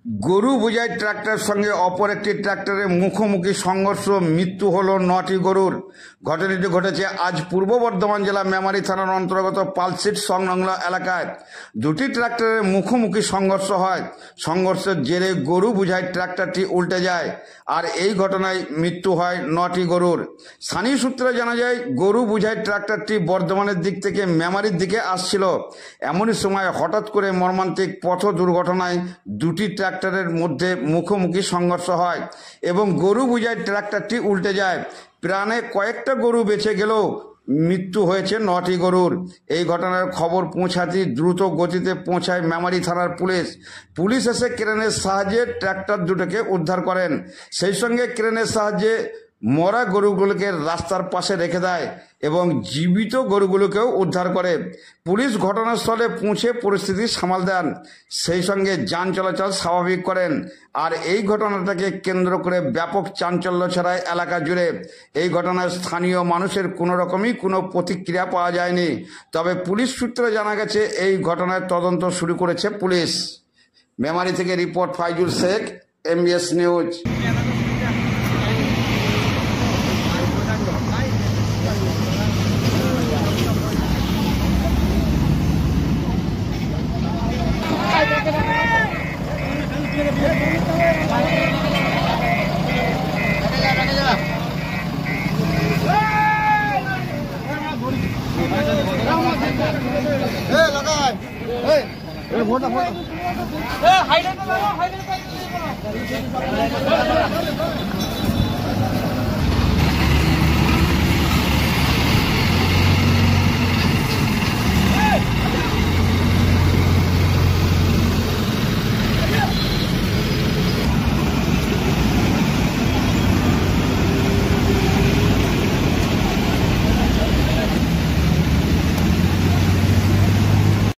গরু বোঝাই ট্রাক্টরের সঙ্গে অপর একটি ট্রাক্টরের মুখোমুখি সংঘর্ষ, মৃত্যু হল 9টি গরুর। ঘটনাটি ঘটেছে আজ পূর্ব বর্ধমান জেলা মেমারি থানার অন্তর্গত পালসিট সংলগ্ন এলাকায়। দুটি ট্রাক্টরের মুখোমুখি সংঘর্ষ হয়। সংঘর্ষের জেরে গরু বোঝাই ট্রাক্টরটি উল্টে যায়, আর এই ঘটনায় মৃত্যু হয় 9টি গরুর। স্থানীয় সূত্রে জানা যায়, গরু বোঝাই ট্রাক্টরটি বর্ধমানের দিক থেকে মেমারির দিকে আসছিল। এমনই সময় হঠাৎ করে মর্মান্তিক পথ দুর্ঘটনায় দুটি ট্রাক্টরের মধ্যে মুখোমুখি সংঘর্ষ হয় এবং গরু বোঝাই ট্রাক্টরটি উল্টে যায়। প্রাণে কয়েকটা গরু বেঁচে গেলেও মৃত্যু হয়েছে 9টি গরুর। এই ঘটনার খবর পৌঁছাতে দ্রুত গতিতে পৌঁছায় মেমারি থানার পুলিশ এসে ক্রেনের সাহায্যে ট্রাক্টর দুটোকে উদ্ধার করেন। সেই সঙ্গে ক্রেনের সাহায্যে মরা গরুগুলোকে রাস্তার পাশে রেখে দেয় এবং জীবিত গরুগুলোকেও উদ্ধার করে। পুলিশ ঘটনাস্থলে পৌঁছে পরিস্থিতি সামাল দেন, সেই সঙ্গে যান চলাচল স্বাভাবিক করেন। আর এই ঘটনাটাকে কেন্দ্র করে ব্যাপক চাঞ্চল্য ছড়ায় এলাকা জুড়ে। এই ঘটনায় স্থানীয় মানুষের কোনো রকমই কোনো প্রতিক্রিয়া পাওয়া যায়নি। তবে পুলিশ সূত্রে জানা গেছে, এই ঘটনার তদন্ত শুরু করেছে পুলিশ। মেমারি থেকে report Faizul Sheikh, MBS news. Highlight